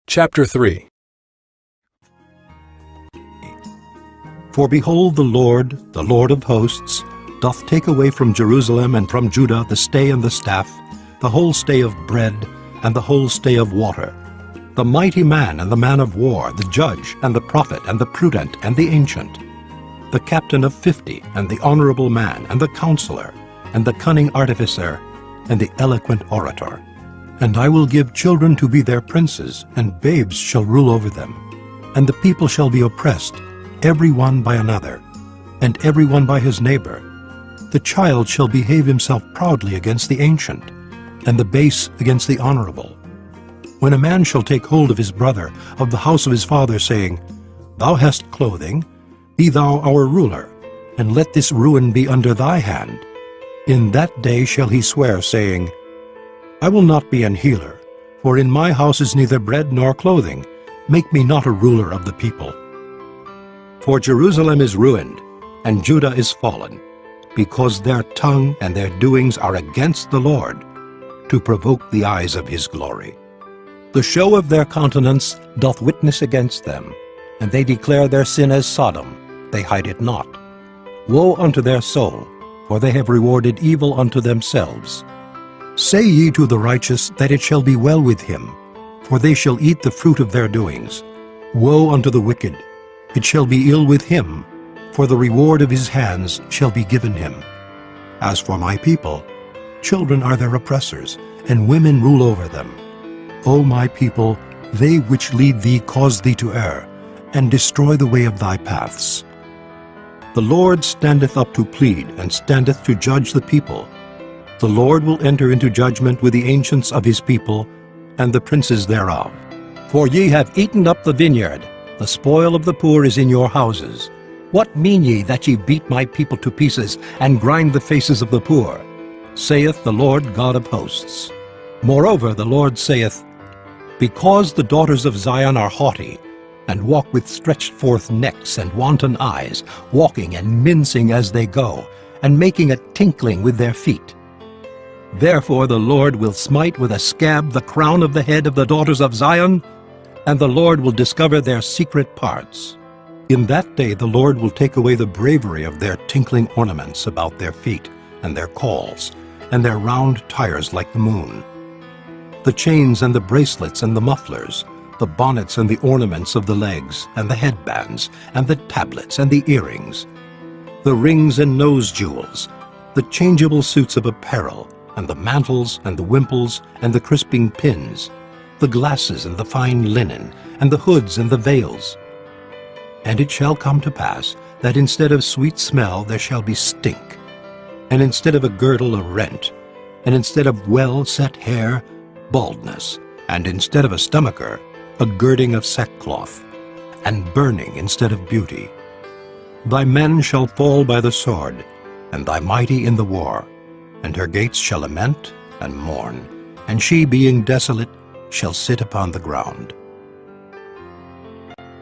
Chapter 3. For behold, the Lord of hosts, doth take away from Jerusalem and from Judah the stay and the staff, the whole stay of bread, and the whole stay of water, the mighty man and the man of war, the judge, and the prophet, and the prudent, and the ancient, the captain of 50, and the honorable man, and the counselor, and the cunning artificer, and the eloquent orator. And I will give children to be their princes, and babes shall rule over them. And the people shall be oppressed, every one by another, and every one by his neighbor. The child shall behave himself proudly against the ancient, and the base against the honorable. When a man shall take hold of his brother of the house of his father, saying, Thou hast clothing, be thou our ruler, and let this ruin be under thy hand. In that day shall he swear, saying, I will not be an healer, for in my house is neither bread nor clothing. Make me not a ruler of the people. For Jerusalem is ruined, and Judah is fallen, because their tongue and their doings are against the Lord, to provoke the eyes of his glory. The show of their countenance doth witness against them, and they declare their sin as Sodom, they hide it not. Woe unto their soul, for they have rewarded evil unto themselves. Say ye to the righteous that it shall be well with him, for they shall eat the fruit of their doings. Woe unto the wicked, it shall be ill with him, for the reward of his hands shall be given him. As for my people, children are their oppressors, and women rule over them. O my people, they which lead thee cause thee to err, and destroy the way of thy paths. The Lord standeth up to plead, and standeth to judge the people. The Lord will enter into judgment with the ancients of his people, and the princes thereof. For ye have eaten up the vineyard, the spoil of the poor is in your houses. What mean ye that ye beat my people to pieces, and grind the faces of the poor? Saith the Lord God of hosts. Moreover the Lord saith, Because the daughters of Zion are haughty, and walk with stretched forth necks and wanton eyes, walking and mincing as they go, and making a tinkling with their feet. Therefore the Lord will smite with a scab the crown of the head of the daughters of Zion, and the Lord will discover their secret parts. In that day the Lord will take away the bravery of their tinkling ornaments about their feet, and their calls, and their round tires like the moon. The chains and the bracelets and the mufflers, the bonnets and the ornaments of the legs, and the headbands, and the tablets and the earrings, the rings and nose jewels, the changeable suits of apparel, and the mantles and the wimples and the crisping pins, the glasses and the fine linen, and the hoods and the veils. And it shall come to pass that instead of sweet smell there shall be stink, and instead of a girdle a rent, and instead of well-set hair baldness, and instead of a stomacher a girding of sackcloth, and burning instead of beauty. Thy men shall fall by the sword, and thy mighty in the war, and her gates shall lament and mourn, and she being desolate shall sit upon the ground.